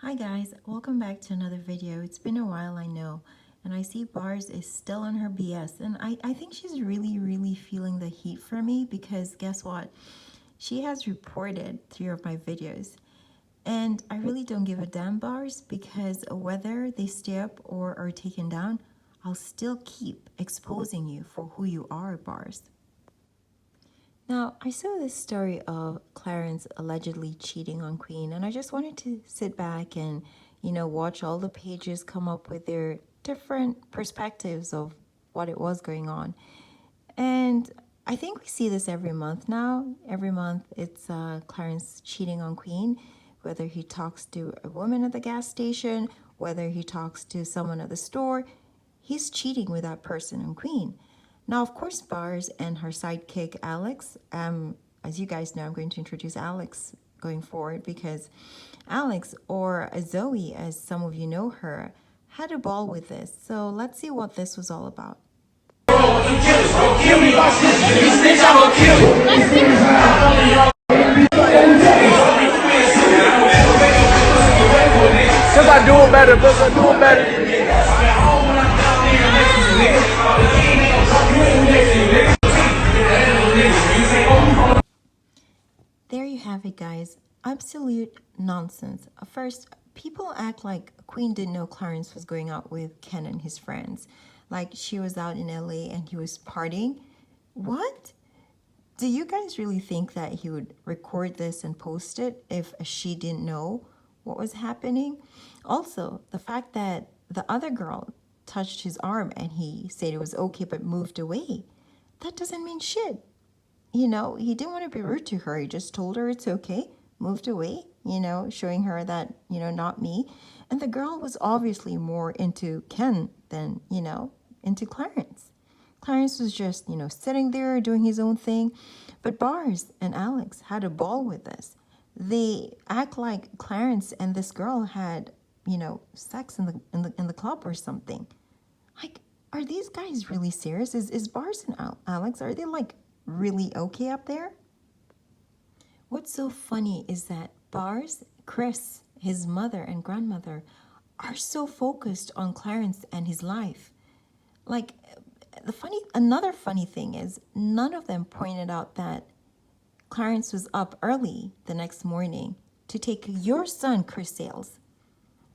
Hi guys, welcome back to another video. It's been a while, I know, and I see Bars is still on her BS, and I think she's really feeling the heat for me because guess what? She has reported 3 of my videos, and I really don't give a damn, Bars, because whether they stay up or are taken down, I'll still keep exposing you for who you are, Bars. Now, I saw this story of Clarence allegedly cheating on Queen, and I just wanted to sit back and, watch all the pages come up with their different perspectives of what it was going on. And I think we see this every month now. Every month it's Clarence cheating on Queen, whether he talks to a woman at the gas station, whether he talks to someone at the store, he's cheating with that person on Queen. Now, of course, Bars and her sidekick, Alex, as you guys know, I'm going to introduce Alex going forward because Alex, or Zoe, as some of you know her, had a ball with this. So let's see what this was all about. Since I do it better, but I do it better. There you have it, guys. Absolute nonsense. First, people act like Queen didn't know Clarence was going out with Ken and his friends. Like she was out in LA and he was partying. What? Do you guys really think that he would record this and post it if she didn't know what was happening? Also, the fact that the other girl touched his arm and he said it was okay but moved away, that doesn't mean shit. He didn't want to be rude to her. He just told her it's okay, moved away, showing her that, not me. And the girl was obviously more into Ken than, into Clarence. Clarence was just, sitting there doing his own thing. But Bars and Alex had a ball with this. They act like Clarence and this girl had, sex in the club or something. Like, are these guys really serious? Is Bars and Alex, are they like really okay up there? What's so funny is that Bars, Chris, his mother and grandmother are so focused on Clarence and his life. Like, another funny thing is none of them pointed out that Clarence was up early the next morning to take your son, Chris Sales.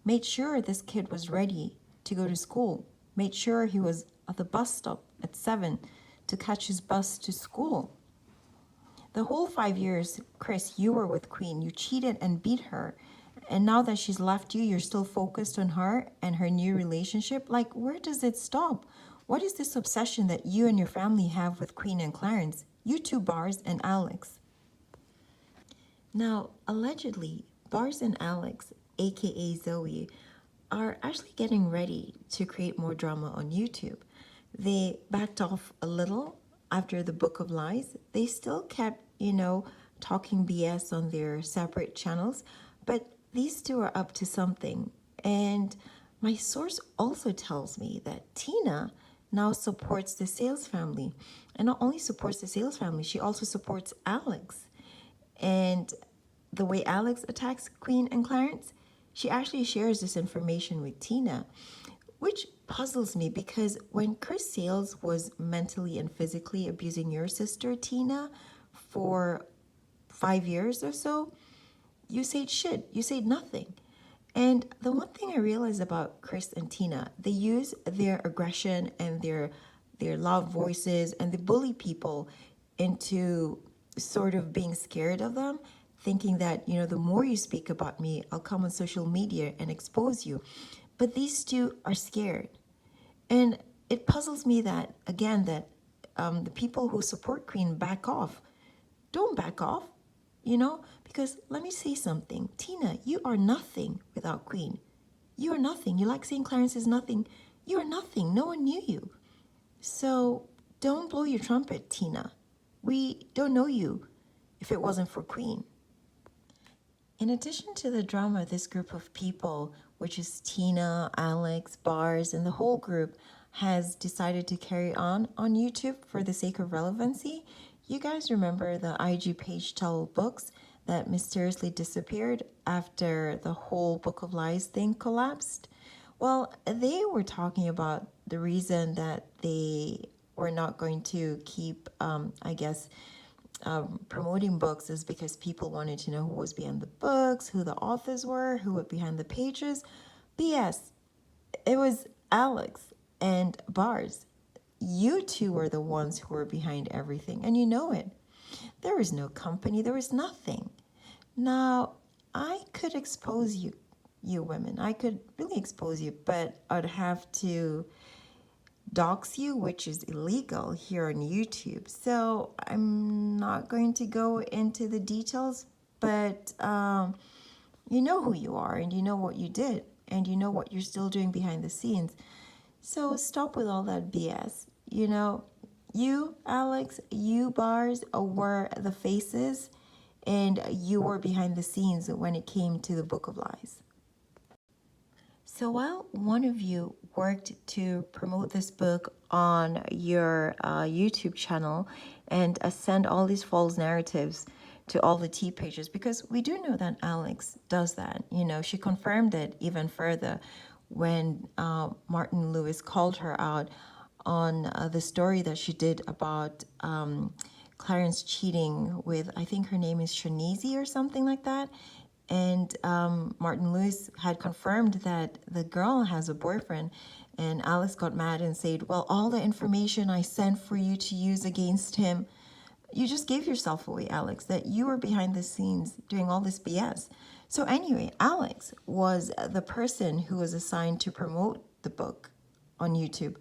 Made sure this kid was ready to go to school. Made sure he was at the bus stop at 7 to catch his bus to school. The whole 5 years, Chris, you were with Queen. You cheated and beat her. And now that she's left you, you're still focused on her and her new relationship. Like, where does it stop? What is this obsession that you and your family have with Queen and Clarence? You two, Bars and Alex. Now, allegedly, Bars and Alex, aka Zoe, are actually getting ready to create more drama on YouTube. They backed off a little after the Book of Lies. They still kept, talking BS on their separate channels, but these two are up to something. And my source also tells me that Tina now supports the Sales family. And not only supports the Sales family, she also supports Alex. And the way Alex attacks Queen and Clarence, she actually shares this information with Tina, which puzzles me because when Chris Sales was mentally and physically abusing your sister, Tina, for 5 years or so, you said shit. You said nothing. And the one thing I realized about Chris and Tina, they use their aggression and their loud voices and they bully people into sort of being scared of them, thinking that, the more you speak about me, I'll come on social media and expose you. But these two are scared. And it puzzles me that, again, that the people who support Queen back off. Don't back off, because let me say something. Tina, you are nothing without Queen. You are nothing. You like saying Clarence is nothing. You are nothing. No one knew you. So don't blow your trumpet, Tina. We don't know you if it wasn't for Queen. In addition to the drama, this group of people, which is Tina, Alex, Bars, and the whole group, has decided to carry on YouTube for the sake of relevancy. You guys remember the IG page Tell Books? that mysteriously disappeared after the whole Book of Lies thing collapsed? Well, they were talking about the reason that they were not going to keep, I guess, promoting books is because people wanted to know who was behind the books, who the authors were, who were behind the pages. BS. It was Alex and Bars. You two were the ones who were behind everything, and you know it. There was no company, there was nothing. Now, I could expose you women. I could really expose you, but I'd have to dox you, which is illegal here on YouTube. So I'm not going to go into the details, but you know who you are, and you know what you did, and you know what you're still doing behind the scenes. So stop with all that BS. You know, you, Alex, you, Bars, were the faces, and you were behind the scenes when it came to the Book of Lies. So while one of you worked to promote this book on your YouTube channel and send all these false narratives to all the T pages, because we do know that Alex does that. You know, she confirmed it even further when Martin Lewis called her out on the story that she did about Clarence cheating with, I think her name is Shanizi or something like that. And Martin Lewis had confirmed that the girl has a boyfriend, and Alice got mad and said, well, all the information I sent for you to use against him, you just gave yourself away, Alex, that you were behind the scenes doing all this BS. So anyway, Alex was the person who was assigned to promote the book on YouTube.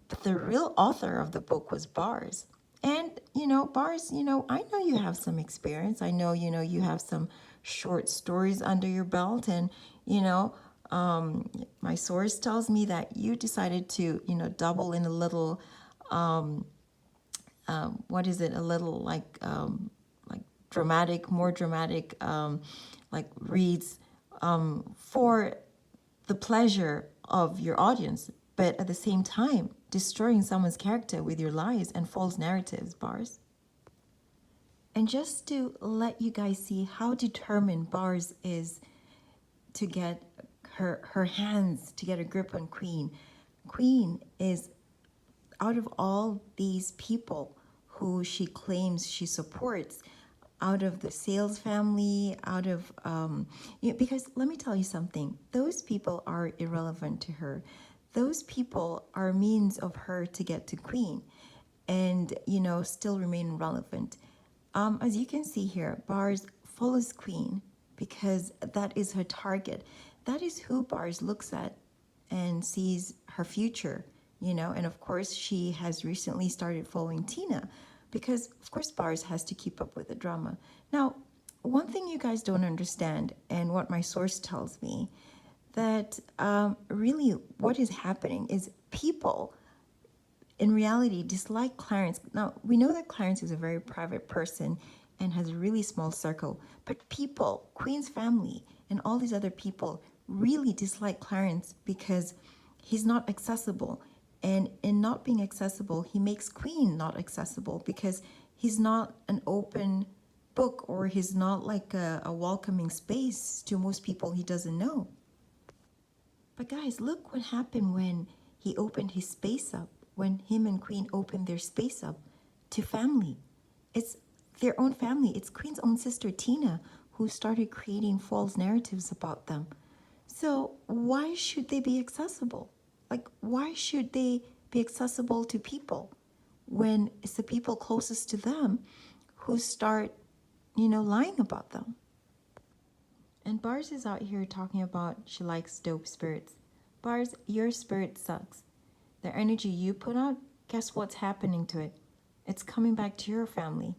But the real author of the book was Bars. And, you know, Bars, you know, I know you have some experience. I know, you know, you have some short stories under your belt. And, you know, my source tells me that you decided to, you know, double in a little, what is it, a little like dramatic, more dramatic, like reads for the pleasure of your audience, but at the same time, destroying someone's character with your lies and false narratives, Bars. And just to let you guys see how determined Bars is to get her hands, to get a grip on Queen. Queen is, out of all these people who she claims she supports, out of the sales family, out of, you know, because let me tell you something, those people are irrelevant to her. Those people are means of her to get to Queen and, you know, still remain relevant. As you can see here, Bars follows Queen because that is her target. That is who Bars looks at and sees her future, you know. And of course, she has recently started following Tina because, of course, Bars has to keep up with the drama. Now, one thing you guys don't understand, and what my source tells me, that really what is happening is people in reality dislike Clarence. Now, we know that Clarence is a very private person and has a really small circle, but people, Queen's family and all these other people really dislike Clarence because he's not accessible. And in not being accessible, he makes Queen not accessible because he's not an open book, or he's not like a welcoming space to most people he doesn't know. But guys, look what happened when he opened his space up, when him and Queen opened their space up to family. It's their own family. It's Queen's own sister, Tina, who started creating false narratives about them. So why should they be accessible? Like, why should they be accessible to people when it's the people closest to them who start, you know, lying about them? And Bars is out here talking about she likes dope spirits. Bars, your spirit sucks. The energy you put out, guess what's happening to it? It's coming back to your family.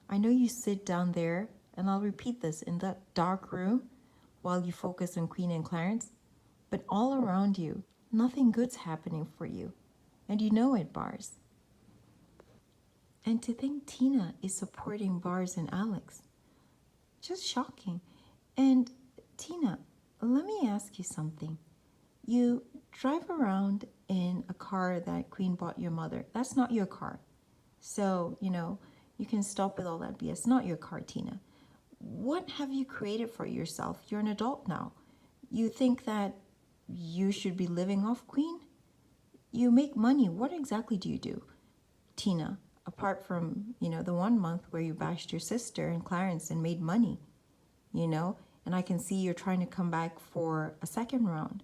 I know you sit down there, and I'll repeat this, in that dark room while you focus on Queen and Clarence, but all around you, nothing good's happening for you. And you know it, Bars. And to think Tina is supporting Bars and Alex, just shocking. And Tina, let me ask you something. You drive around in a car that Queen bought your mother. That's not your car. So, you know, you can stop with all that BS. Not your car, Tina. What have you created for yourself? You're an adult now. You think that you should be living off Queen? You make money. What exactly do you do, Tina? Apart from, the 1 month where you bashed your sister and Clarence and made money, and I can see you're trying to come back for a second round.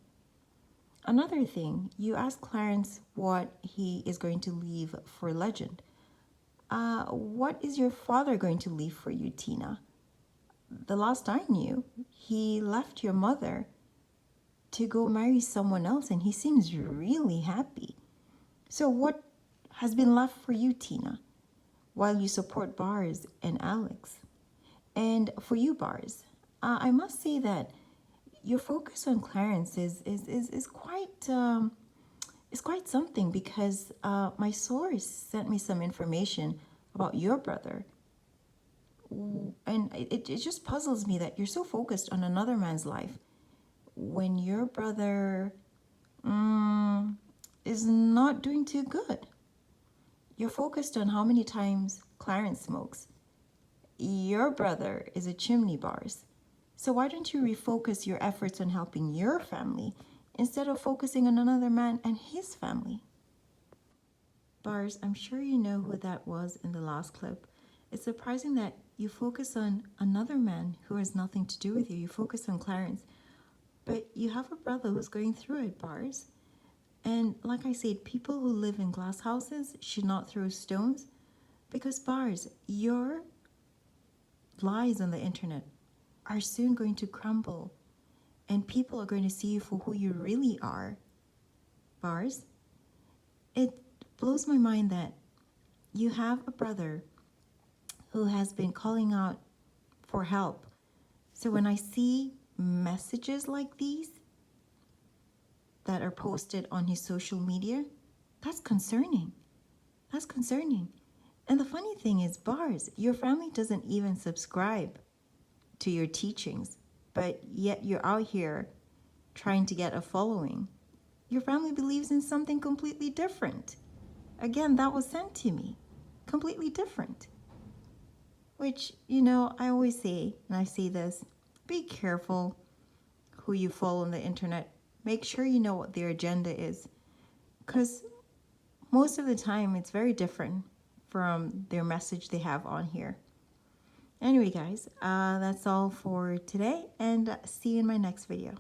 Another thing, you asked Clarence what he is going to leave for Legend. What is your father going to leave for you, Tina? The last I knew, he left your mother to go marry someone else, and he seems really happy. So what has been left for you, Tina, while you support Bars and Alex? And for you, Bars, I must say that your focus on Clarence is quite something, because my source sent me some information about your brother. And it just puzzles me that you're so focused on another man's life when your brother is not doing too good. You're focused on how many times Clarence smokes. Your brother is a chimney, Bars. So why don't you refocus your efforts on helping your family instead of focusing on another man and his family? Bars, I'm sure you know who that was in the last clip. It's surprising that you focus on another man who has nothing to do with you. You focus on Clarence. But you have a brother who's going through it, Bars. And like I said, people who live in glass houses should not throw stones, because, Bars, your lies on the internet are soon going to crumble, and people are going to see you for who you really are. Bars, it blows my mind that you have a brother who has been calling out for help. So when I see messages like these that are posted on his social media, that's concerning. That's concerning. And the funny thing is, Bars, your family doesn't even subscribe to your teachings, but yet you're out here trying to get a following. Your family believes in something completely different. Again, that was sent to me. Completely different. Which, I always say, and I say this, be careful who you follow on the internet. Make sure you know what their agenda is, because most of the time it's very different from their message they have on here. Anyway, guys, that's all for today, and see you in my next video.